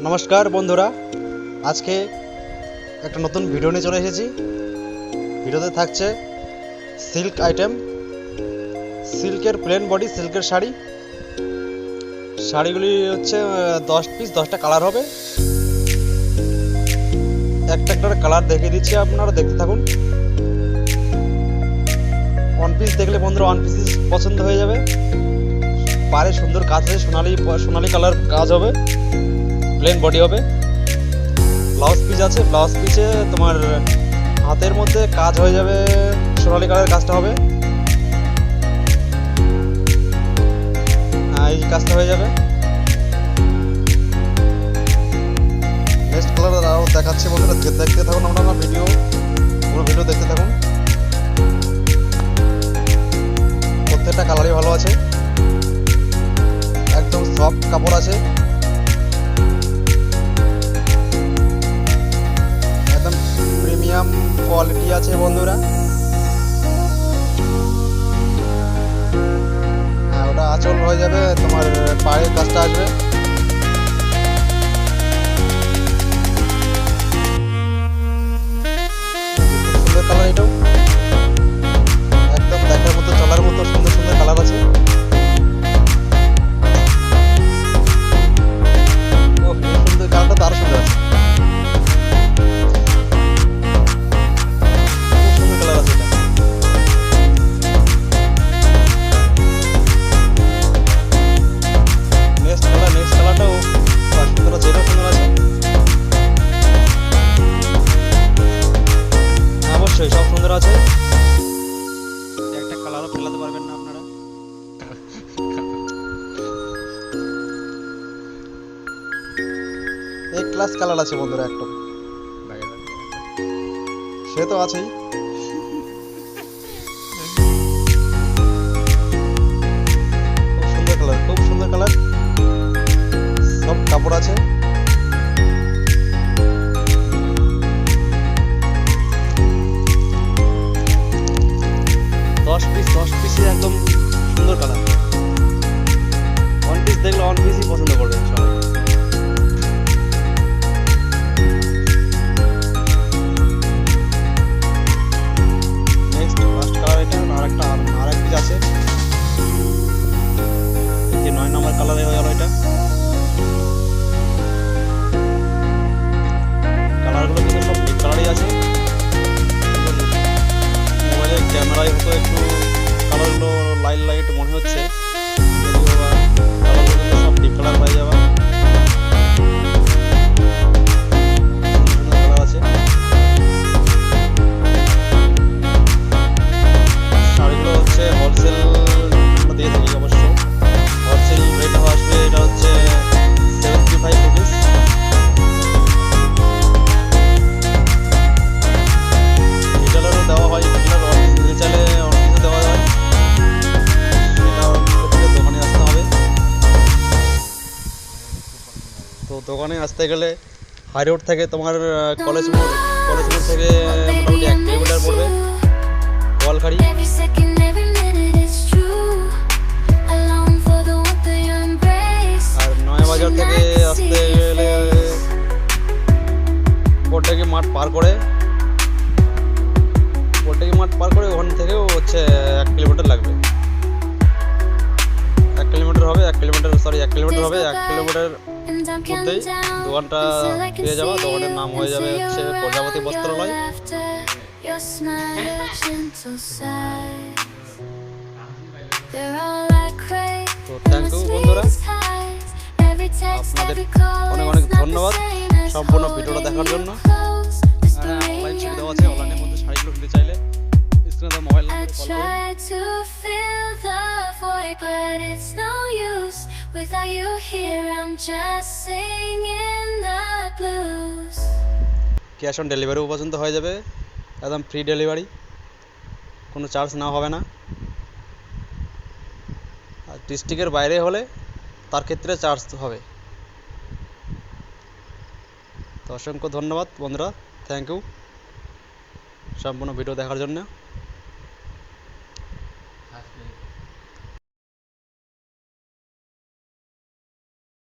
নমস্কার বন্ধুরা, আজকে একটা নতুন ভিডিও নিয়ে চলে এসেছি। ভিডিওতে থাকছে সিল্ক আইটেম, সিল্কের প্লেন বডি সিল্কের শাড়ি। শাড়িগুলি হচ্ছে 10 পিস, 10টা কালার হবে। একটা একটা কালার দেখিয়ে দিচ্ছি, আপনারা দেখতে থাকুন। ওয়ান পিস দেখলে বন্ধুরা ওয়ান পিস পছন্দ হয়ে যাবে। পারে সুন্দর কাজ আছে, সোনালি কালার কাজ হবে, প্লেন বডি হবে। ব্লাউজ পিস আছে, ব্লাউজ পিসে তোমার হাতের মধ্যে কাজ হয়ে যাবে, সোনালি কালারের কাজটা হবে। এই কাজটা হয়ে যাবে। নেক্সট কালার আরও দেখাচ্ছি বন্ধুরা, দেখতে থাকুন আপনারা ভিডিও, পুরো ভিডিও দেখতে থাকুন। প্রত্যেকটা কালারই ভালো আছে, একদম সফট কাপড় আছে, একদম প্রিমিয়াম কোয়ালিটি আছে বন্ধুরা। হ্যাঁ, ওটা আঁচল হয়ে যাবে, তোমার পায়ের কাজটা আসবে। সুন্দর কালার, এটাও একদম দেখার মতো, চলার মতো সুন্দর সুন্দর কালার আছে। সুন্দর কালারটা তো আরো সুন্দর আছে, খুব সুন্দর কালার আছে এটা। নেক্সট কালারটাও সুন্দর আছে, এটাও সুন্দর আছে। অবশ্যই সব সুন্দর আছে, একটা কালারও ফেলাতে পারবেন না আপনারা। এক ক্লাস কালার আছে বন্ধুরা, একদম সে তো আছেই। খুব সুন্দর কালার, সব কাপড় আছে। দশ পিসে একদম সুন্দর কালার। ওয়ান পিস দেখলে ওয়ান পিসই পছন্দ করবেন সবাই। নেক্সট ফার্স্ট কালার এটা, আর এক পিস আছে। যে 9 নম্বর কালারে হয়ে গেল এটা। কালারগুলো কিন্তু সব ডিপ কালারই আছে। মোবাইলের ক্যামেরায় হয়তো একটু কালারগুলো লাইট মনে হচ্ছে, যদিও বা কালারগুলো কিন্তু সব ডিপ কালার হয়ে যাবে। কালার আছে। শাড়িগুলো হচ্ছে হোলসেল দিয়ে থাকি, অবশ্য হোলসেল রেট আসবে। এটা হচ্ছে 75 রুপিস। রিটেলারও দেওয়া হয়, রিটেলার নিতে চাইলে অনেক দেওয়া যায়। সেটা দোকানে আসতে হবে। তো দোকানে আসতে গেলে হাই রোড থেকে তোমার কলেজ মোড় থেকে মোটামুটি 1 কিলোমিটার পড়বে, গোয়ালখাড়ি। আর নয়াবাজার থেকে আসতে গেলে কোটটাকি মাঠ পার করে ওখান থেকেও হচ্ছে 1 কিলোমিটার লাগবে। 1 কিলোমিটার হবে, 1 কিলোমিটার মধ্যেই দোকানটা পেয়ে যাওয়া। দোকানের নাম হয়ে যাবে হচ্ছে প্রজাপতি বস্ত্রালয়। তো থ্যাংক ইউ বন্ধুরা, আপনাদের অনেক অনেক ধন্যবাদ সম্পূর্ণ ভিডিওটা দেখার জন্য। অনলাইন সুবিধাও আছে, অনলাইনের মধ্যে শাড়িগুলো কিনতে চাইলে স্ক্রিনে দেওয়া মোবাইল নাম্বারে কল করুন। ক্যাশ অন ডেলিভারিও পর্যন্ত হয়ে যাবে, একদম ফ্রি ডেলিভারি, কোনো চার্জ না হবে না। আর ডিস্ট্রিক্টের বাইরে হলে তার ক্ষেত্রে চার্জ হবে। তো অসংখ্য ধন্যবাদ বন্ধুরা, থ্যাংক ইউ সম্পূর্ণ ভিডিও দেখার জন্য।